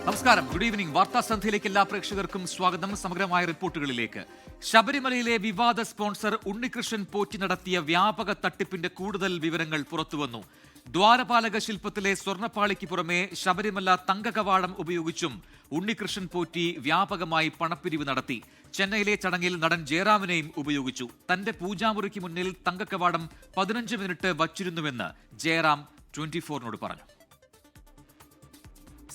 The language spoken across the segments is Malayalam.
നമസ്കാരം, ഗുഡ് ഈവനിംഗ്. വാർത്താ സന്ധ്യയിലേക്ക് എല്ലാ പ്രേക്ഷകർക്കും സ്വാഗതം. സമഗ്രമായ റിപ്പോർട്ടുകളിലേക്ക്. ശബരിമലയിലെ വിവാദ സ്പോൺസർ ഉണ്ണികൃഷ്ണൻ പോറ്റി നടത്തിയ വ്യാപക തട്ടിപ്പിന്റെ കൂടുതൽ വിവരങ്ങൾ പുറത്തുവന്നു. ദ്വാരപാലക ശില്പത്തിലെ സ്വർണ്ണപ്പാളിക്ക് പുറമെ ശബരിമല തങ്കകവാടം ഉപയോഗിച്ചും ഉണ്ണികൃഷ്ണൻ പോറ്റി വ്യാപകമായി പണപ്പിരിവ് നടത്തി. ചെന്നൈയിലെ ചടങ്ങിൽ നടൻ ജയറാമിനെയും ഉപയോഗിച്ചു. തന്റെ പൂജാമുറിക്ക് മുന്നിൽ തങ്കകവാടം 15 മിനിറ്റ് വച്ചിരുന്നുവെന്ന് ജയറാം 24നോട് പറഞ്ഞു.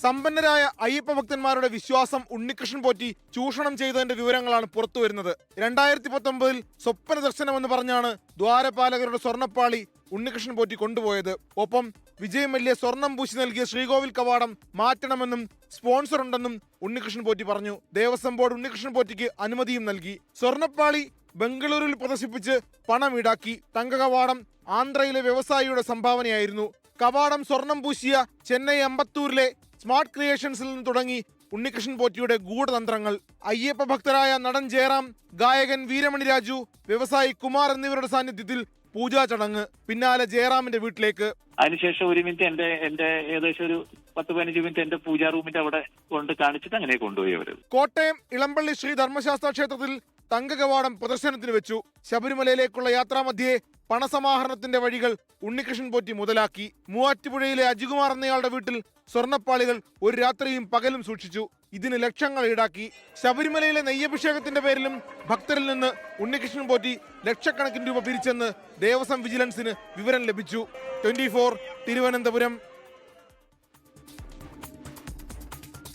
സമ്പന്നരായ അയ്യപ്പ ഭക്തന്മാരുടെ വിശ്വാസം ഉണ്ണികൃഷ്ണൻ പോറ്റി ചൂഷണം ചെയ്തതിന്റെ വിവരങ്ങളാണ് പുറത്തുവരുന്നത്. 2019 സ്വപ്ന ദർശനമെന്ന് പറഞ്ഞാണ് ദ്വാരപാലകരുടെ സ്വർണ്ണപ്പാളി ഉണ്ണികൃഷ്ണൻ പോറ്റി കൊണ്ടുപോയത്. ഒപ്പം വിജയ് മല്യ സ്വർണം പൂശി നൽകിയ ശ്രീകോവിൽ കവാടം മാറ്റണമെന്നും സ്പോൺസർ ഉണ്ടെന്നും ഉണ്ണികൃഷ്ണൻ പോറ്റി പറഞ്ഞു. ദേവസ്വം ബോർഡ് ഉണ്ണികൃഷ്ണൻ പോറ്റിക്ക് അനുമതിയും നൽകി. സ്വർണ്ണപ്പാളി ബംഗളൂരുവിൽ പ്രദർശിപ്പിച്ച് പണം ഈടാക്കി. തങ്കകവാടം ആന്ധ്രയിലെ വ്യവസായിയുടെ സംഭാവനയായിരുന്നു. കവാടം സ്വർണം പൂശിയ ചെന്നൈ അമ്പത്തൂരിലെ സ്മാർട്ട് ക്രിയേഷൻസിൽ നിന്ന് തുടങ്ങി ഉണ്ണികൃഷ്ണൻ പോറ്റിയുടെ ഗൂഢതന്ത്രങ്ങൾ. അയ്യപ്പ ഭക്തരായ നടൻ ജയറാം, ഗായകൻ വീരമണി രാജു, വ്യവസായി കുമാർ എന്നിവരുടെ സാന്നിധ്യത്തിൽ പൂജാ ചടങ്ങ്. പിന്നാലെ ജയറാമിന്റെ വീട്ടിലേക്ക്. അതിനുശേഷം ഒരു മിനിറ്റ് എന്റെ ഏകദേശം ഒരു 10-15 മിനിറ്റ് എന്റെ പൂജാ റൂമിന്റെ അവിടെ കൊണ്ട് കാണിച്ചിട്ട് അങ്ങനെ കൊണ്ടുപോയി അവര്. കോട്ടയം ഇളമ്പള്ളി ശ്രീ ധർമ്മശാസ്ത്ര ക്ഷേത്രത്തിൽ തങ്കകവാടം പ്രദർശനത്തിന് വെച്ചു. ശബരിമലയിലേക്കുള്ള യാത്രാമധ്യേ പണസമാഹരണത്തിന്റെ വഴികൾ ഉണ്ണികൃഷ്ണൻ പോറ്റി മുതലാക്കി. മൂവാറ്റുപുഴയിലെ അജികുമാർ എന്നയാളുടെ വീട്ടിൽ സ്വർണ്ണപ്പാളികൾ ഒരു രാത്രിയും പകലും സൂക്ഷിച്ചു. ഇതിന് ലക്ഷങ്ങൾ ഈടാക്കി. ശബരിമലയിലെ നെയ്യഭിഷേകത്തിന്റെ പേരിലും ഭക്തരിൽ നിന്ന് ഉണ്ണികൃഷ്ണൻ പോറ്റി ലക്ഷക്കണക്കിന് രൂപ പിരിച്ചെന്ന് ദേവസ്വം വിജിലൻസിന് വിവരം ലഭിച്ചു. 24 തിരുവനന്തപുരം.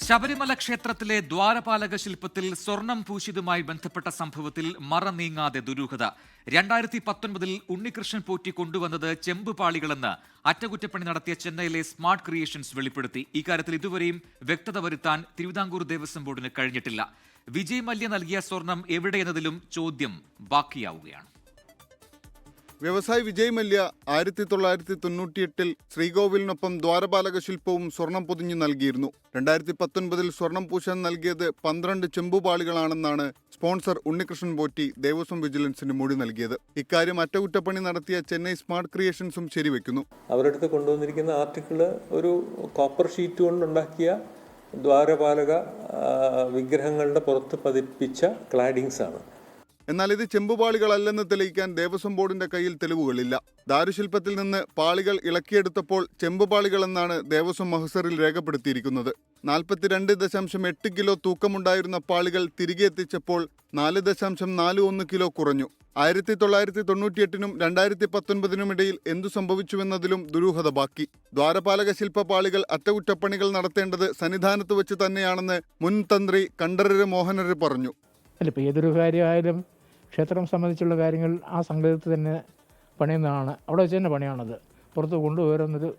ശബരിമല ക്ഷേത്രത്തിലെ ദ്വാരപാലക ശില്പത്തിൽ സ്വർണം പൂശിയതുമായി ബന്ധപ്പെട്ട സംഭവത്തിൽ മറ നീങ്ങാതെ ദുരൂഹത. 2019 ഉണ്ണികൃഷ്ണൻ പോറ്റി കൊണ്ടുവന്നത് ചെമ്പുപാളികളെന്ന് അറ്റകുറ്റപ്പണി നടത്തിയ ചെന്നൈയിലെ സ്മാർട്ട് ക്രിയേഷൻസ് വെളിപ്പെടുത്തി. ഇക്കാര്യത്തിൽ ഇതുവരെയും വ്യക്തത വരുത്താൻ തിരുവിതാംകൂർ ദേവസ്വം ബോർഡിന് കഴിഞ്ഞിട്ടില്ല. വിജയ് മല്യ നൽകിയ സ്വർണം എവിടെയെന്നതിലും ചോദ്യം ബാക്കിയാവുകയാണ്. വ്യവസായി വിജയ് മല്യ 1998 ശ്രീകോവിലിനൊപ്പം ദ്വാരപാലക ശില്പവും സ്വർണം പൊതിഞ്ഞു നൽകിയിരുന്നു. 2019 സ്വർണം പൂശാൻ നൽകിയത് 12 ചെമ്പുപാളികളാണെന്നാണ് സ്പോൺസർ ഉണ്ണികൃഷ്ണൻ പോറ്റി ദേവസ്വം വിജിലൻസിന് മൊഴി നൽകിയത്. ഇക്കാര്യം അറ്റകുറ്റപ്പണി നടത്തിയ ചെന്നൈ സ്മാർട്ട് ക്രിയേഷൻസും ശരിവെക്കുന്നു. അവരുടെ അടുത്ത് കൊണ്ടുവന്നിരിക്കുന്ന ആർട്ടിക്കിള് ഒരു കോപ്പർ ഷീറ്റ് കൊണ്ടുണ്ടാക്കിയ ദ്വാരപാലക വിഗ്രഹങ്ങളുടെ പുറത്ത് പതിപ്പിച്ച ക്ലാഡിങ്സ് ആണ്. എന്നാൽ ഇത് ചെമ്പുപാളികളല്ലെന്ന് തെളിയിക്കാൻ ദേവസ്വം ബോർഡിന്റെ കയ്യിൽ തെളിവുകളില്ല. ദാരുശില്പത്തിൽ നിന്ന് പാളികൾ ഇളക്കിയെടുത്തപ്പോൾ ചെമ്പുപാളികളെന്നാണ് ദേവസ്വം മഹസറിൽ രേഖപ്പെടുത്തിയിരിക്കുന്നത്. 42.8 കിലോ തൂക്കമുണ്ടായിരുന്ന പാളികൾ തിരികെ എത്തിച്ചപ്പോൾ 4.41 കിലോ കുറഞ്ഞു. 1998-നും 2019-നും ഇടയിൽ എന്തു സംഭവിച്ചുവെന്നതിലും ദുരൂഹത ബാക്കി. ദ്വാരപാലക ശില്പ പാളികൾ അറ്റകുറ്റപ്പണികൾ നടത്തേണ്ടത് സന്നിധാനത്ത് വെച്ച് തന്നെയാണെന്ന് മുൻ തന്ത്രി കണ്ഠരര് മോഹനര് പറഞ്ഞു. അല്ല, ഇപ്പോൾ ഏതൊരു കാര്യമായാലും ക്ഷേത്രം സംബന്ധിച്ചുള്ള കാര്യങ്ങൾ ആ സംഗീതത്തിൽ തന്നെ പണിയുന്നതാണ്. അവിടെ വെച്ച് തന്നെ പണിയാണത്. പുറത്ത് കൊണ്ടുപോരുന്നൊരു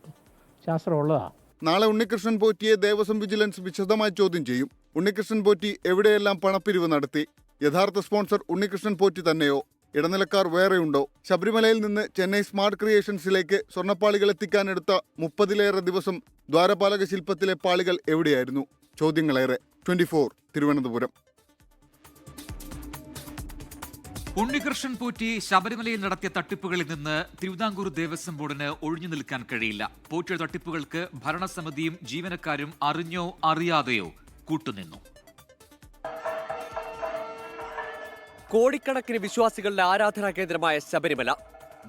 ശാസ്ത്രമുള്ളതാണ്. നാളെ ഉണ്ണികൃഷ്ണൻ പോറ്റിയെ ദേവസ്വം വിജിലൻസ് വിശദമായി ചോദ്യം ചെയ്യും. ഉണ്ണികൃഷ്ണൻ പോറ്റി എവിടെയെല്ലാം പണപ്പിരിവ് നടത്തി? യഥാർത്ഥ സ്പോൺസർ ഉണ്ണികൃഷ്ണൻ പോറ്റി തന്നെയോ? ഇടനിലക്കാർ വേറെയുണ്ടോ? ശബരിമലയിൽ നിന്ന് ചെന്നൈ സ്മാർട്ട് ക്രിയേഷൻസിലേക്ക് സ്വർണ്ണപ്പാളികൾ എത്തിക്കാനെടുത്ത 30-ലേറെ ദിവസം ദ്വാരപാലക ശില്പത്തിലെ പാളികൾ എവിടെയായിരുന്നു? ചോദ്യങ്ങളേറെ. 24 തിരുവനന്തപുരം. ഉണ്ണികൃഷ്ണൻ പോറ്റി ശബരിമലയിൽ നടത്തിയ തട്ടിപ്പുകളിൽ നിന്ന് തിരുവിതാംകൂർ ദേവസ്വം ബോർഡിന് ഒഴിഞ്ഞു നിൽക്കാൻ കഴിയില്ല. പോറ്റിയുടെ തട്ടിപ്പുകൾക്ക് ഭരണസമിതിയും ജീവനക്കാരും അറിഞ്ഞോ അറിയാതെയോ കൂട്ടുനിന്നു. കോടിക്കണക്കിന് വിശ്വാസികളുടെ ആരാധനാ കേന്ദ്രമായ ശബരിമല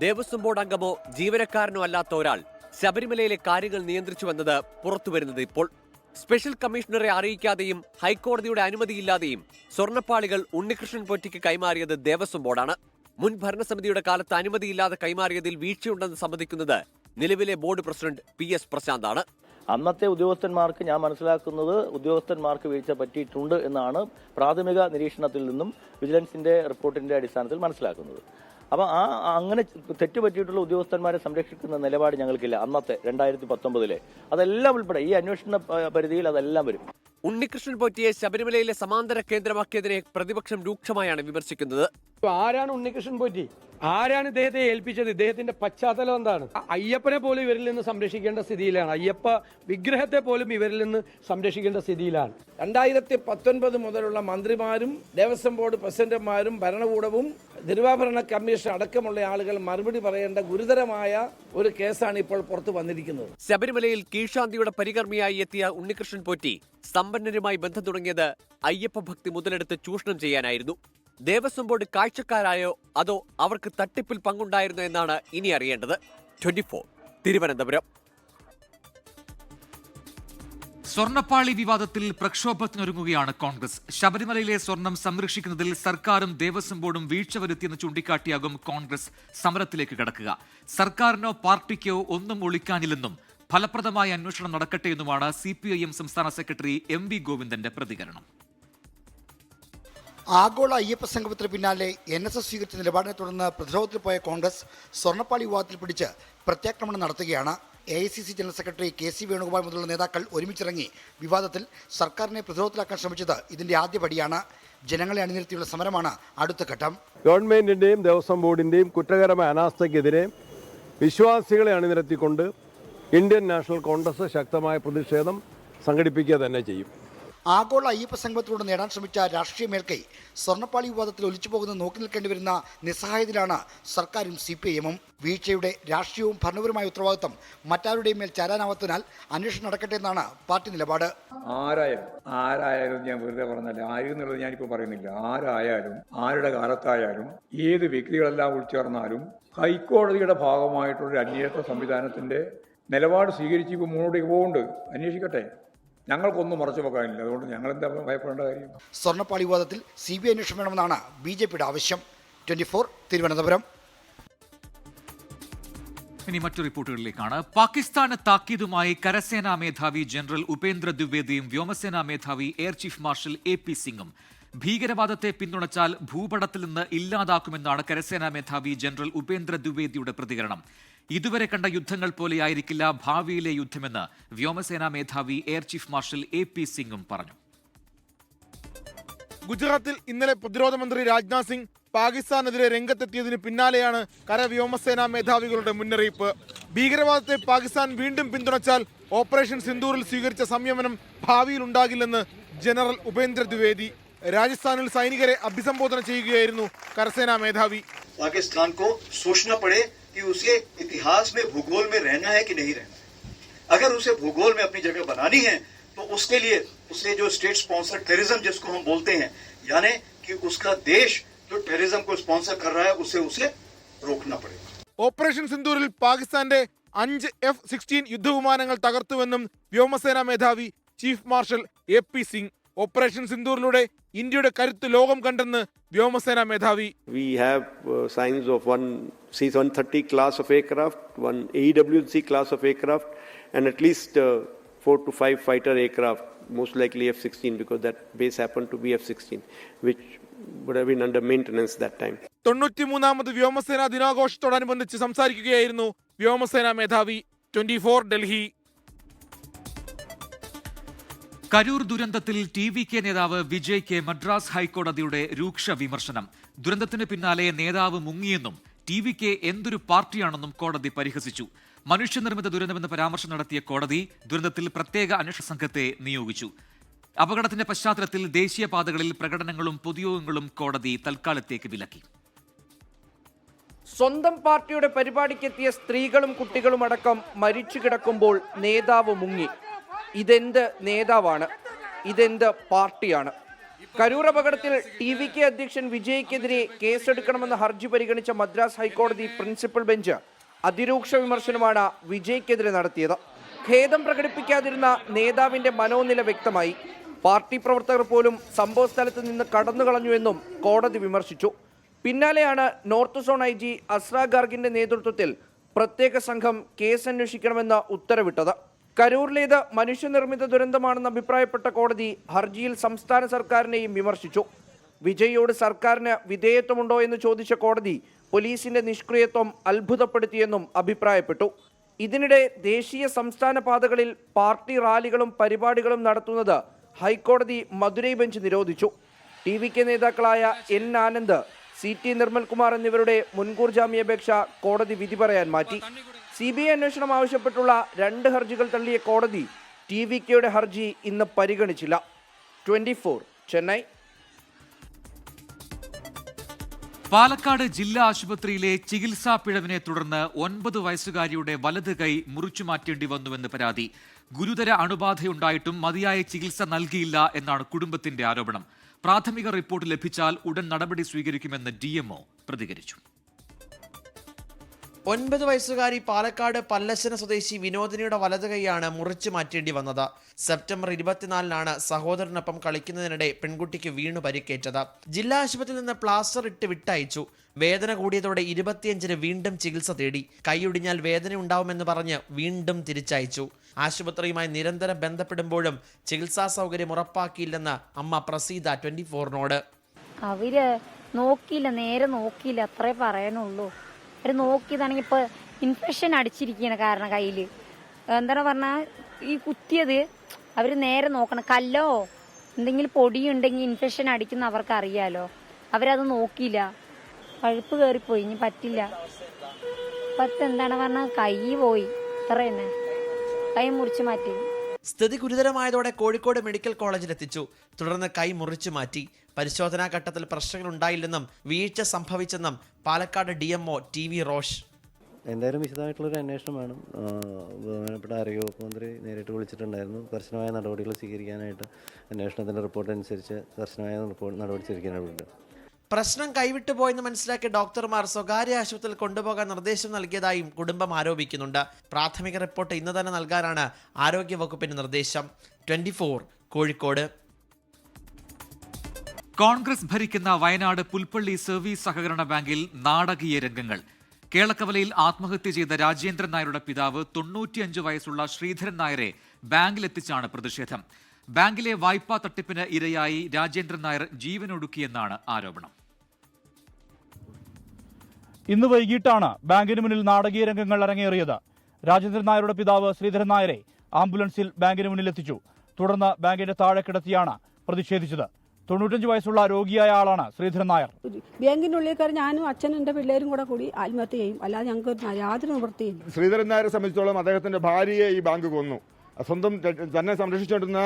ദേവസ്വം ബോർഡ് അംഗമോ ജീവനക്കാരനോ അല്ലാത്ത ഒരാൾ ശബരിമലയിലെ കാര്യങ്ങൾ നിയന്ത്രിച്ചുവെന്നത് പുറത്തുവരുന്നത് ഇപ്പോൾ. സ്പെഷ്യൽ കമ്മീഷണറെ അറിയിക്കാതെയും ഹൈക്കോടതിയുടെ അനുമതിയില്ലാതെയും സ്വർണ്ണപ്പാളികൾ ഉണ്ണികൃഷ്ണൻ പോറ്റിക്ക് കൈമാറിയത് ദേവസ്വം ബോർഡാണ്. മുൻ ഭരണസമിതിയുടെ കാലത്ത് അനുമതിയില്ലാതെ കൈമാറിയതിൽ വീഴ്ചയുണ്ടെന്ന് സമ്മതിക്കുന്നത് നിലവിലെ ബോർഡ് പ്രസിഡന്റ് PS പ്രശാന്താണ്. അന്നത്തെ ഉദ്യോഗസ്ഥന്മാർക്ക് ഞാൻ മനസ്സിലാക്കുന്നത് ഉദ്യോഗസ്ഥന്മാർക്ക് വീഴ്ച പറ്റിയിട്ടുണ്ട് എന്നാണ് പ്രാഥമിക നിരീക്ഷണത്തിൽ നിന്നും വിജിലൻസിന്റെ റിപ്പോർട്ടിന്റെ അടിസ്ഥാനത്തിൽ മനസ്സിലാക്കുന്നത്. അപ്പം അങ്ങനെ തെറ്റുപറ്റിയിട്ടുള്ള ഉദ്യോഗസ്ഥന്മാരെ സംരക്ഷിക്കുന്ന നിലപാട് ഞങ്ങൾക്കില്ല. അന്നത്തെ 2019 അതെല്ലാം ഉൾപ്പെടെ ഈ അന്വേഷണ പരിധിയിൽ അതെല്ലാം വരും. ഉണ്ണികൃഷ്ണൻ പോറ്റിയെ ശബരിമലയിലെ സമാന്തര കേന്ദ്രമാക്കിയതിനെ പ്രതിപക്ഷം രൂക്ഷമായാണ് വിമർശിക്കുന്നത്. ആരാണ് ഉണ്ണികൃഷ്ണൻ പോറ്റി? ആരാണ് ഇദ്ദേഹത്തെ ഏൽപ്പിച്ചത്? ഇദ്ദേഹത്തിന്റെ പശ്ചാത്തലം എന്താണ്? അയ്യപ്പനെ പോലും ഇവരിൽ നിന്ന് സംരക്ഷിക്കേണ്ട സ്ഥിതിയിലാണ്. അയ്യപ്പ വിഗ്രഹത്തെ പോലും ഇവരിൽ നിന്ന് സംരക്ഷിക്കേണ്ട സ്ഥിതിയിലാണ്. 2019 മുതലുള്ള മന്ത്രിമാരും ദേവസ്വം ബോർഡ് പ്രസിഡന്റുമാരും ഭരണകൂടവും തിരുവാഭരണ കമ്മീഷൻ അടക്കമുള്ള ആളുകൾ മറുപടി പറയേണ്ട ഗുരുതരമായ ഒരു കേസാണ് ഇപ്പോൾ പുറത്തു വന്നിരിക്കുന്നത്. ശബരിമലയിൽ കീഴ്ശാന്തിയുടെ പരികർമ്മിയായി എത്തിയ ഉണ്ണികൃഷ്ണൻ പോറ്റി സമ്പന്നരുമായി ബന്ധം തുടങ്ങിയത് അയ്യപ്പ ഭക്തി മുതലെടുത്ത് ചൂഷണം ചെയ്യാനായിരുന്നു. ദേവസ്വം ബോർഡ് കാഴ്ചക്കാരായോ അതോ അവർക്ക് തട്ടിപ്പിൽ പങ്കുണ്ടായിരുന്നോ എന്നാണ് ഇനി അറിയേണ്ടത്. 24 തിരുവനന്തപുരം. സ്വർണ്ണപ്പാളി വിവാദത്തിൽ പ്രക്ഷോഭത്തിനൊരുങ്ങുകയാണ് കോൺഗ്രസ്. ശബരിമലയിലെ സ്വർണം സംരക്ഷിക്കുന്നതിൽ സർക്കാരും ദേവസ്വം ബോർഡും വീഴ്ച വരുത്തിയെന്ന് ചൂണ്ടിക്കാട്ടിയാകും കോൺഗ്രസ് സമരത്തിലേക്ക് കടക്കുക. സർക്കാരിനോ പാർട്ടിക്കോ ഒന്നും ഒളിക്കാനില്ലെന്നും ഫലപ്രദമായ അന്വേഷണം നടക്കട്ടെയെന്നുമാണ് CPIM സംസ്ഥാന സെക്രട്ടറി MV ഗോവിന്ദന്റെ പ്രതികരണം. ആഗോള അയ്യപ്പ സംഗമത്തിന് പിന്നാലെ NSS സ്വീകരിച്ച നിലപാടിനെ തുടർന്ന് പ്രതിരോധത്തിൽ പോയ കോൺഗ്രസ് സ്വർണ്ണപ്പാളി വിവാദത്തിൽ പിടിച്ച് പ്രത്യാക്രമണം നടത്തുകയാണ്. AICC general secretary KC Venugopal മുതലുള്ള നേതാക്കൾ ഒരുമിച്ചിറങ്ങി വിവാദത്തിൽ സർക്കാരിനെ പ്രതിരോധത്തിലാക്കാൻ ശ്രമിച്ചത് ഇതിന്റെ ആദ്യപടിയാണ്. ജനങ്ങളെ അണിനിരത്തിയുള്ള സമരമാണ് അടുത്ത ഘട്ടം. ഗവൺമെന്റിന്റെയും ദേവസ്വം ബോർഡിന്റെയും കുറ്റകരമായ അനാസ്ഥയ്ക്കെതിരെ വിശ്വാസികളെ അണിനിരത്തിക്കൊണ്ട് ഇന്ത്യൻ നാഷണൽ കോൺഗ്രസ് ശക്തമായ പ്രതിഷേധം സംഘടിപ്പിക്കുക തന്നെ ചെയ്യും. ആഗോള അയ്യപ്പ സംഗമത്തിലൂടെ നേടാൻ ശ്രമിച്ച രാഷ്ട്രീയ മേൽക്കൈ സ്വർണ്ണപ്പാളി വിവാദത്തിൽ ഒലിച്ചു പോകുന്നത് നോക്കി നിൽക്കേണ്ടി വരുന്ന നിസ്സഹായതയിലാണ് സർക്കാരും CPIM-ഉം. വീഴ്ചയുടെ രാഷ്ട്രീയവും ഭരണപരമായ ഉത്തരവാദിത്വം മറ്റാരുടെയും മേൽ ചാരാനാവാത്തതിനാൽ അന്വേഷണം നടക്കട്ടെ എന്നാണ് പാർട്ടി നിലപാട്. ആരായാലും ഞാൻ വെറുതെ പറഞ്ഞല്ല, ആരെന്നുള്ളത് ഞാനിപ്പോൾ പറയുന്നില്ല. ആരായാലും ആരുടെ കാലത്തായാലും ഏത് വ്യക്തികളെല്ലാം ഉൾച്ചേർന്നാലും ഹൈക്കോടതിയുടെ ഭാഗമായിട്ടുള്ള അന്വേഷണ സംവിധാനത്തിന്റെ നിലപാട് സ്വീകരിച്ച് ഇപ്പോൾ മുന്നോട്ടേക്ക് പോകുന്നുണ്ട്. അന്വേഷിക്കട്ടെ, ഞങ്ങൾക്കൊന്നും മറച്ചു വെക്കാനില്ല. അതുകൊണ്ട് ഞങ്ങൾ എന്താ ഭയപ്പെടേണ്ട കാര്യം? സ്വർണ്ണപ്പാളി വിവാദത്തിൽ CBI അന്വേഷണം വേണമെന്നാണ് BJPയുടെ ആവശ്യം. 24 തിരുവനന്തപുരം. ഇനി മറ്റു റിപ്പോർട്ടുകളിലേക്കാണ്. പാകിസ്ഥാന് താക്കീതുമായി കരസേനാ മേധാവി ജനറൽ ഉപേന്ദ്ര ദ്വിവേദിയും വ്യോമസേനാ മേധാവി എയർ ചീഫ് മാർഷൽ AP സിംഗും ഭീകരവാദത്തെ പിന്തുണച്ചാൽ ഭൂപടത്തിൽ നിന്ന് ഇല്ലാതാക്കുമെന്നാണ് കരസേനാ മേധാവി ജനറൽ ഉപേന്ദ്ര ദ്വിവേദിയുടെ പ്രതികരണം. ഇതുവരെ കണ്ട യുദ്ധങ്ങൾ പോലെയായിരിക്കില്ല ഭാവിയിലെ യുദ്ധമെന്ന് വ്യോമസേനാ മേധാവി എയർ ചീഫ് മാർഷൽ AP സിംഗും പറഞ്ഞു. ഗുജറാത്തിൽ ഇന്നലെ പ്രതിരോധ മന്ത്രി രാജ്നാഥ് സിംഗ് പാകിസ്ഥാനെതിരെ രംഗത്തെത്തിയതിന് പിന്നാലെയാണ് കരവ്യോമസേനാ മേധാവികളുടെ മുന്നറിയിപ്പ്. ഭീകരവാദത്തെ പാകിസ്ഥാൻ വീണ്ടും പിന്തുണച്ചാൽ ഓപ്പറേഷൻ സിന്ദൂറിൽ സ്വീകരിച്ച സംയമനം ഭാവിയിൽ ഉണ്ടാകില്ലെന്ന് ജനറൽ ഉപേന്ദ്ര ദ്വിവേദി. രാജസ്ഥാനിൽ സൈനികരെ അഭിസംബോധന ചെയ്യുകയായിരുന്നു കരസേനാ മേധാവി. പാകിസ്ഥാൻ को सोचना पड़े कि उसे इतिहास में भूगोल में रहना है कि नहीं रहना है. अगर उसे भूगोल में अपनी जगह बनानी है तो उसके लिए उसे जो स्टेट स्पॉन्सर टेररिज्म जिसको हम बोलते हैं, यानी कि उसका देश जो टेररिज्म को स्पॉन्सर कर रहा है उसे रोकना पड़ेगा. ഓപ്പറേഷൻ സിന്ദൂറിൽ പാകിസ്ഥാന്റെ 5 F-16 യുദ്ധവിമാനങ്ങൾ തകർത്തുവെന്നും വ്യോമസേനാ മേധാവി chief marshal AP Singh. Operation സിന്ദൂറിലൂടെ ഇന്ത്യയുടെ കരുത്ത് ലോകം കണ്ടെന്ന് വ്യോമസേനാ മേധാവി. We have signs of one C-130 class of aircraft, one AEWC class of aircraft, and at least 4 to 5 fighter aircraft, most likely F-16 because that base happened to be F-16, which would have been under maintenance that time. 93ാമത് വ്യോമസേനാ ദിനാഘോഷത്തോടനുബന്ധിച്ച് സംസാരിക്കുകയായിരുന്നു വ്യോമസേനാ മേധാവി. 24 ഡൽഹി. കരൂർ ദുരന്തത്തിൽ TVK നേതാവ് വിജയ്ക്ക് മദ്രാസ് ഹൈക്കോടതിയുടെ രൂക്ഷ വിമർശനം. ദുരന്തത്തിന് പിന്നാലെ നേതാവ് മുങ്ങിയെന്നും TVK എന്തൊരു പാർട്ടിയാണെന്നും കോടതി പരിഹസിച്ചു. മനുഷ്യനിർമ്മിത ദുരന്തമെന്ന് പരാമർശം നടത്തിയ കോടതി ദുരന്തത്തിൽ പ്രത്യേക അന്വേഷണ സംഘത്തെ നിയോഗിച്ചു. അപകടത്തിന്റെ പശ്ചാത്തലത്തിൽ ദേശീയപാതകളിൽ പ്രകടനങ്ങളും പൊതുയോഗങ്ങളും കോടതി തൽക്കാലത്തേക്ക് വിലക്കി. സ്വന്തം പാർട്ടിയുടെ പരിപാടിക്കെത്തിയ സ്ത്രീകളും കുട്ടികളും അടക്കം മരിച്ചു കിടക്കുമ്പോൾ നേതാവ് മുങ്ങി. ഇതെന്ത് നേതാവാണ്? ഇതെന്ത് പാർട്ടിയാണ്? കരൂർ അപകടത്തിൽ TVK അധ്യക്ഷൻ വിജയ്ക്കെതിരെ കേസെടുക്കണമെന്ന ഹർജി പരിഗണിച്ച മദ്രാസ് ഹൈക്കോടതി പ്രിൻസിപ്പൽ ബെഞ്ച് അതിരൂക്ഷ വിമർശനമാണ് വിജയ്ക്കെതിരെ നടത്തിയത്. ഖേദം പ്രകടിപ്പിക്കാതിരുന്ന നേതാവിന്റെ മനോനില വ്യക്തമായി. പാർട്ടി പ്രവർത്തകർ പോലും സംഭവ സ്ഥലത്ത് നിന്ന് കടന്നുകളഞ്ഞുവെന്നും കോടതി വിമർശിച്ചു. പിന്നാലെയാണ് നോർത്ത് സോൺ IG അസ്ര ഗാർഗിന്റെ നേതൃത്വത്തിൽ പ്രത്യേക സംഘം കേസ് അന്വേഷിക്കണമെന്ന് ഉത്തരവിട്ടത്. കരൂരിലേത് മനുഷ്യനിർമ്മിത ദുരന്തമാണെന്ന് അഭിപ്രായപ്പെട്ട കോടതി ഹർജിയിൽ സംസ്ഥാന സർക്കാരിനെയും വിമർശിച്ചു. വിജയോട് സർക്കാരിന് വിധേയത്വമുണ്ടോ എന്ന് ചോദിച്ച കോടതി പോലീസിന്റെ നിഷ്ക്രിയത്വം അത്ഭുതപ്പെടുത്തിയെന്നും അഭിപ്രായപ്പെട്ടു. ഇതിനിടെ ദേശീയ സംസ്ഥാന പാതകളിൽ പാർട്ടി റാലികളും പരിപാടികളും നടത്തുന്നത് ഹൈക്കോടതി മധുരൈ ബെഞ്ച് നിരോധിച്ചു. TVK നേതാക്കളായ N ആനന്ദ്, CT നിർമ്മൽകുമാർ എന്നിവരുടെ മുൻകൂർ ജാമ്യാപേക്ഷ കോടതി വിധി പറയാൻ മാറ്റി. CBI അന്വേഷണം ആവശ്യപ്പെട്ടുള്ള 2 ഹർജികൾ തള്ളിയ കോടതി TVKയുടെ ഹർജി ഇന്ന് പരിഗണിച്ചില്ല. 24 ചെന്നൈ. പാലക്കാട് ജില്ലാ ആശുപത്രിയിലെ ചികിത്സാ പിഴവിനെ തുടർന്ന് 9 വയസ്സുകാരിയുടെ വലത് കൈ മുറിച്ചു മാറ്റേണ്ടി വന്നുവെന്ന് പരാതി. ഗുരുതര അണുബാധയുണ്ടായിട്ടും മതിയായ ചികിത്സ നൽകിയില്ല എന്നാണ് കുടുംബത്തിന്റെ ആരോപണം. പ്രാഥമിക റിപ്പോർട്ട് ലഭിച്ചാൽ ഉടൻ നടപടി സ്വീകരിക്കുമെന്ന് DMO പ്രതികരിച്ചു. 9 വയസ്സുകാരി പാലക്കാട് പല്ലശ്ശന സ്വദേശി വിനോദിനിയുടെ വലത് കൈയാണ് മുറിച്ചു മാറ്റേണ്ടി വന്നത്. സെപ്റ്റംബർ 24-നാണ് സഹോദരനൊപ്പം കളിക്കുന്നതിനിടെ പെൺകുട്ടിക്ക് വീണു പരിക്കേറ്റത്. ജില്ലാ ആശുപത്രിയിൽ നിന്ന് പ്ലാസ്റ്റർ ഇട്ട് വിട്ടയച്ചു. വേദന കൂടിയതോടെ 25-ന് വീണ്ടും ചികിത്സ തേടി. കൈയൊടിഞ്ഞാൽ വേദന ഉണ്ടാവുമെന്ന് പറഞ്ഞ് വീണ്ടും തിരിച്ചയച്ചു. ആശുപത്രിയുമായി നിരന്തരം ബന്ധപ്പെടുമ്പോഴും ചികിത്സാ സൗകര്യം ഉറപ്പാക്കിയില്ലെന്ന് അമ്മ പ്രസീത 24-നോട്. അവര് നോക്കിയില്ല, നേരെ നോക്കിയില്ല, അത്രേ പറയാനുള്ളൂ. അവർ നോക്കിയതാണെങ്കിൽ ഇപ്പോൾ ഇൻഫെക്ഷൻ അടിച്ചിരിക്കുകയാണ്. കാരണം കയ്യിൽ എന്താണ് പറഞ്ഞാൽ ഈ കുത്തിയത് അവർ നേരെ നോക്കണം. കല്ലോ എന്തെങ്കിലും പൊടിയുണ്ടെങ്കിൽ ഇൻഫെക്ഷൻ അടിക്കുന്ന അവർക്ക് അറിയാലോ. അവരത് നോക്കിയില്ല, പഴുപ്പ് കയറിപ്പോയി. ഇനി പറ്റില്ല. എന്താണ് പറഞ്ഞാൽ കൈ പോയി, അത്ര തന്നെ. കൈ മുറിച്ചു മാറ്റി. സ്ഥിതി ഗുരുതരമായതോടെ കോഴിക്കോട് മെഡിക്കൽ കോളേജിലെത്തിച്ചു. തുടർന്ന് കൈ മുറിച്ചു മാറ്റി. പരിശോധനാ ഘട്ടത്തിൽ പ്രശ്നങ്ങൾ ഉണ്ടായില്ലെന്നും വീഴ്ച സംഭവിച്ചെന്നും പാലക്കാട് DMO TV റോഷ്. എന്തായാലും വിശദമായിട്ടുള്ളൊരു അന്വേഷണം വേണം. ബഹുമാനപ്പെട്ട ആരോഗ്യവകുപ്പ് മന്ത്രി നേരിട്ട് വിളിച്ചിട്ടുണ്ടായിരുന്നു. കർശനമായ നടപടികൾ സ്വീകരിക്കാനായിട്ട് അന്വേഷണത്തിൻ്റെ റിപ്പോർട്ട് അനുസരിച്ച് കർശനമായ നടപടി സ്വീകരിക്കാനായിട്ടുണ്ട്. പ്രശ്നം കൈവിട്ടു പോയെന്ന് മനസ്സിലാക്കിയ ഡോക്ടർമാർ സ്വകാര്യ ആശുപത്രിയിൽ കൊണ്ടുപോകാൻ നിർദ്ദേശം നൽകിയതായും കുടുംബം ആരോപിക്കുന്നുണ്ട്. പ്രാഥമിക റിപ്പോർട്ട് ഇന്ന് തന്നെ നൽകാനാണ് ആരോഗ്യവകുപ്പിന്റെ നിർദ്ദേശം. 24 കോഴിക്കോട്. കോൺഗ്രസ് ഭരിക്കുന്ന വയനാട് പുൽപ്പള്ളി സർവീസ് സഹകരണ ബാങ്കിൽ നാടകീയ രംഗങ്ങൾ. കേളക്കവലയിൽ ആത്മഹത്യ ചെയ്ത രാജേന്ദ്രൻ നായരുടെ പിതാവ് 95 വയസ്സുള്ള ശ്രീധരൻ നായരെ ബാങ്കിലെത്തിച്ചാണ് പ്രതിഷേധം. ബാങ്കിലെ വായ്പാ തട്ടിപ്പിന് ഇരയായി രാജേന്ദ്രൻ നായർ ജീവനൊടുക്കിയെന്നാണ് ആരോപണം. ഇന്ന് വൈകിട്ടാണ് ബാങ്കിന് മുന്നിൽ നാടകീയ രംഗങ്ങൾ അരങ്ങേറിയത്. രാജേന്ദ്രൻ നായരുടെ പിതാവ് ശ്രീധരൻ നായരെ ആംബുലൻസിൽ ബാങ്കിന് മുന്നിലെത്തിച്ചു. തുടർന്ന് ബാങ്കിന്റെ താഴെ കിടത്തിയാണ് പ്രതിഷേധിച്ചത്. 95 വയസ്സുള്ള രോഗിയായ ആളാണ് ശ്രീധരൻ നായർ. ബാങ്കിനുള്ളിൽ കയറി ഞാനും അച്ഛനും എൻ്റെ പിള്ളേരും കൂടി ആത്മഹത്യ ചെയ്യും, അല്ലാതെ ഞങ്ങൾക്ക് യാതൊരു നിവൃത്തിയില്ല. ശ്രീധരൻ നായരെ സംബന്ധിച്ചോളം അദ്ദേഹത്തിന്റെ ഭാര്യയെ ഈ ബാങ്ക് കൊന്നു. സ്വന്തം തന്നെ സംരക്ഷിച്ചുകൊണ്ടിരുന്ന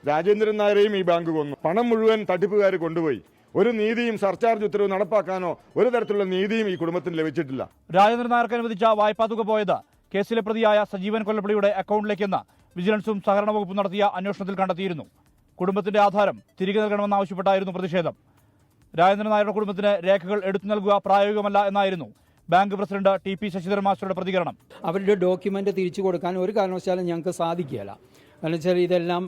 രാജേന്ദ്രൻ നായരെയും ഈ ബാങ്ക് കൊന്നു. പണം മുഴുവൻ തട്ടിപ്പുകാർ കൊണ്ടുപോയി. ഒരു നീതിയും സർചാർജ് ഉത്തരവ് നടപ്പാക്കാനോ ഒരു തരത്തിലുള്ള നീതിയും ഈ കുടുംബത്തിന് ലഭിച്ചിട്ടില്ല. രാജേന്ദ്രൻ നായർക്ക് അനുവദിച്ച വായ്പാ തുക പോയത് കേസിലെ പ്രതിയായ സജീവൻ കൊല്ലപ്പള്ളിയുടെ അക്കൗണ്ടിലേക്കെന്ന് വിജിലൻസും സഹകരണ വകുപ്പും നടത്തിയ അന്വേഷണത്തിൽ കണ്ടെത്തിയിരുന്നു. കുടുംബത്തിന്റെ ആധാരം തിരികെ നൽകണമെന്നാവശ്യപ്പെട്ടായിരുന്നു പ്രതിഷേധം. രാജേന്ദ്രൻ നായരുടെ കുടുംബത്തിന് രേഖകൾ എടുത്തു നൽകുക പ്രായോഗികമല്ല എന്നായിരുന്നു ബാങ്ക് പ്രസിഡന്റ് TP ശശിധരൻ മാസ്റ്ററുടെ പ്രതികരണം. അവരുടെ ഡോക്യുമെന്റ് തിരിച്ചു കൊടുക്കാൻ ഒരു കാരണവശാലും ഞങ്ങൾക്ക് സാധിക്കുകയില്ല. കാരണം വെച്ചാൽ ഇതെല്ലാം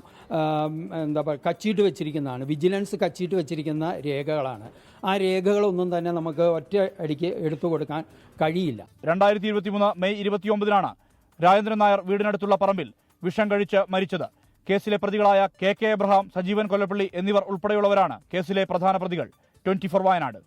എന്താ പറയുക, കച്ചിട്ട് വെച്ചിരിക്കുന്നതാണ്. വിജിലൻസ് കച്ചിട്ട് വെച്ചിരിക്കുന്ന രേഖകളാണ്. ആ രേഖകളൊന്നും തന്നെ നമുക്ക് ഒറ്റ അടിക്ക് എടുത്തു കൊടുക്കാൻ കഴിയില്ല. 2023 മെയ് 29-നാണ് രാജേന്ദ്രൻ നായർ വീടിനടുത്തുള്ള പറമ്പിൽ വിഷം കഴിച്ച് മരിച്ചത്. കേസിലെ പ്രതികളായ KK എബ്രഹാം, സജീവൻ കൊല്ലപ്പള്ളി എന്നിവർ ഉൾപ്പെടെയുള്ളവരാണ് കേസിലെ പ്രധാന പ്രതികൾ. 24 വയനാട്.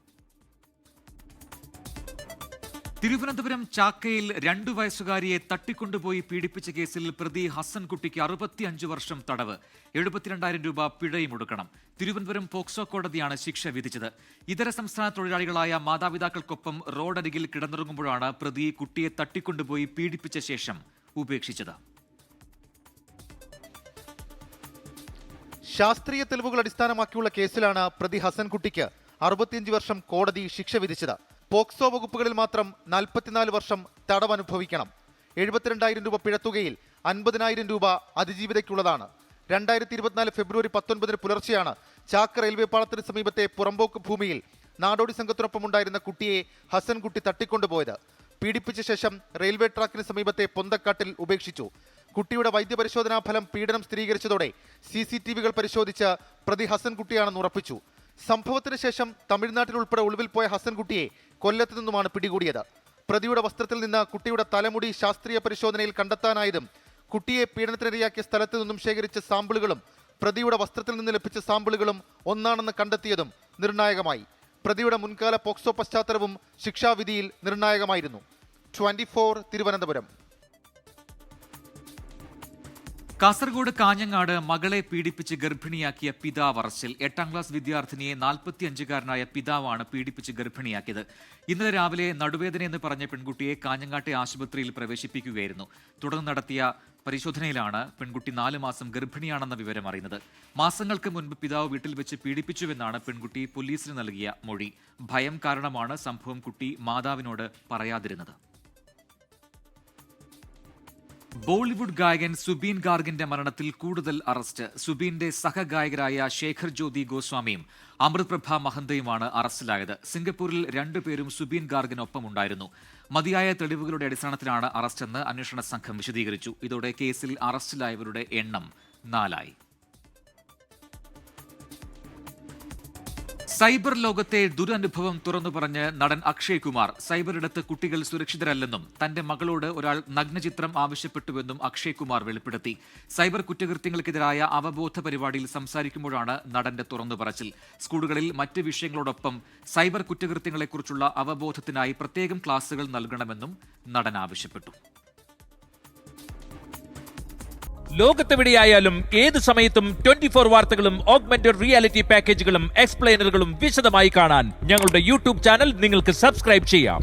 തിരുവനന്തപുരം ചാക്കയിൽ 2 വയസ്സുകാരിയെ തട്ടിക്കൊണ്ടുപോയി പീഡിപ്പിച്ച കേസിൽ പ്രതി ഹസൻകുട്ടിക്ക് 65 വർഷം തടവ്, 72,000 രൂപ പിഴയും ഒടുക്കണം. തിരുവനന്തപുരം പോക്സോ കോടതിയാണ് ശിക്ഷ വിധിച്ചത്. ഇതര സംസ്ഥാന തൊഴിലാളികളായ മാതാപിതാക്കൾക്കൊപ്പം റോഡരികിൽ കിടന്നുറങ്ങുമ്പോഴാണ് പ്രതി കുട്ടിയെ തട്ടിക്കൊണ്ടുപോയി പീഡിപ്പിച്ച ശേഷം ഉപേക്ഷിച്ചത്. ശാസ്ത്രീയ തെളിവുകൾ അടിസ്ഥാനമാക്കിയുള്ള കേസിലാണ് പ്രതി ഹസൻകുട്ടിക്ക് 65 വർഷം കോടതി ശിക്ഷ വിധിച്ചത്. പോക്സോ വകുപ്പുകളിൽ മാത്രം 44 വർഷം തടവ് അനുഭവിക്കണം. 72,000 രൂപ പിഴത്തുകയിൽ 50,000 രൂപ അതിജീവിതയ്ക്കുള്ളതാണ്. 2024 ഫെബ്രുവരി 19 പുലർച്ചെയാണ് ചാക്ക റെയിൽവേ പാളത്തിന് സമീപത്തെ പുറമ്പോക്ക് ഭൂമിയിൽ നാടോടി സംഘത്തിനൊപ്പമുണ്ടായിരുന്ന കുട്ടിയെ ഹസൻകുട്ടി തട്ടിക്കൊണ്ടുപോയത്. പീഡിപ്പിച്ച ശേഷം റെയിൽവേ ട്രാക്കിന് സമീപത്തെ പൊന്തക്കാട്ടിൽ ഉപേക്ഷിച്ചു. കുട്ടിയുടെ വൈദ്യപരിശോധനാ ഫലം പീഡനം സ്ഥിരീകരിച്ചതോടെ CCTVകൾ പരിശോധിച്ച് പ്രതി ഹസൻകുട്ടിയാണെന്ന് ഉറപ്പിച്ചു. സംഭവത്തിന് ശേഷം തമിഴ്നാട്ടിൽ ഉൾപ്പെടെ ഒളിവിൽ പോയ ഹസൻകുട്ടിയെ കൊല്ലത്ത് നിന്നുമാണ് പിടികൂടിയത്. പ്രതിയുടെ വസ്ത്രത്തിൽ നിന്ന് കുട്ടിയുടെ തലമുടി ശാസ്ത്രീയ പരിശോധനയിൽ കണ്ടെത്താനായതും കുട്ടിയെ പീഡനത്തിനിരയാക്കിയ സ്ഥലത്ത് നിന്നും ശേഖരിച്ച സാമ്പിളുകളും പ്രതിയുടെ വസ്ത്രത്തിൽ നിന്ന് ലഭിച്ച സാമ്പിളുകളും ഒന്നാണെന്ന് കണ്ടെത്തിയതും നിർണായകമായി. പ്രതിയുടെ മുൻകാല പോക്സോ പശ്ചാത്തലവും ശിക്ഷാവിധിയിൽ നിർണായകമായിരുന്നു. 24 തിരുവനന്തപുരം. കാസർഗോഡ് കാഞ്ഞങ്ങാട് മകളെ പീഡിപ്പിച്ച് ഗർഭിണിയാക്കിയ പിതാവ് അറസ്റ്റിൽ. 8ാം ക്ലാസ് വിദ്യാർത്ഥിനിയെ 45-കാരനായ പിതാവാണ് പീഡിപ്പിച്ച് ഗർഭിണിയാക്കിയത്. ഇന്നലെ രാവിലെ നടുവേദനയെന്ന് പറഞ്ഞ പെൺകുട്ടിയെ കാഞ്ഞങ്ങാട്ടെ ആശുപത്രിയിൽ പ്രവേശിപ്പിക്കുകയായിരുന്നു. തുടർന്ന് നടത്തിയ പരിശോധനയിലാണ് പെൺകുട്ടി 4 മാസം ഗർഭിണിയാണെന്ന വിവരം അറിയുന്നത്. മാസങ്ങൾക്ക് മുൻപ് പിതാവ് വീട്ടിൽ വെച്ച് പീഡിപ്പിച്ചുവെന്നാണ് പെൺകുട്ടി പോലീസിന് നൽകിയ മൊഴി. ഭയം കാരണമാണ് സംഭവം കുട്ടി മാതാവിനോട് പറയാതിരുന്നത്. ബോളിവുഡ് ഗായകൻ സുബീൻ ഗാർഗിന്റെ മരണത്തിൽ കൂടുതൽ അറസ്റ്റ്. സുബീന്റെ സഹഗായകരായ ശേഖർ ജ്യോതി ഗോസ്വാമിയും അമൃത് പ്രഭ മഹന്തയുമാണ് അറസ്റ്റിലായത്. സിംഗപ്പൂരിൽ 2 പേരും സുബീൻ ഗാർഗിനൊപ്പമുണ്ടായിരുന്നു. മതിയായ തെളിവുകളുടെ അടിസ്ഥാനത്തിലാണ് അറസ്റ്റെന്ന് അന്വേഷണ സംഘം വിശദീകരിച്ചു. ഇതോടെ കേസിൽ അറസ്റ്റിലായവരുടെ എണ്ണം 4 ആയി. സൈബർ ലോകത്തെ ദുരനുഭവം തുറന്നു പറഞ്ഞ് നടൻ അക്ഷയ് കുമാർ. സൈബറിടത്ത് കുട്ടികൾ സുരക്ഷിതരല്ലെന്നും തന്റെ മകളോട് ഒരാൾ നഗ്നചിത്രം ആവശ്യപ്പെട്ടുവെന്നും അക്ഷയ് കുമാർ വെളിപ്പെടുത്തി. സൈബർ കുറ്റകൃത്യങ്ങൾക്കെതിരായ അവബോധ പരിപാടിയിൽ സംസാരിക്കുമ്പോഴാണ് നടന്റെ തുറന്നു പറച്ചിൽ. സ്കൂളുകളിൽ മറ്റ് വിഷയങ്ങളോടൊപ്പം സൈബർ കുറ്റകൃത്യങ്ങളെക്കുറിച്ചുള്ള അവബോധത്തിനായി പ്രത്യേകം ക്ലാസുകൾ നൽകണമെന്നും നടൻ ആവശ്യപ്പെട്ടു. ലോകത്തെവിടെയായാലും ഏത് സമയത്തും 24 വാർത്തകളും ഓഗ്മെന്റഡ് റിയാലിറ്റി പാക്കേജുകളും എക്സ്പ്ലെയിനറുകളും വിശദമായി കാണാൻ ഞങ്ങളുടെ യൂട്യൂബ് ചാനൽ നിങ്ങൾക്ക് സബ്സ്ക്രൈബ് ചെയ്യാം.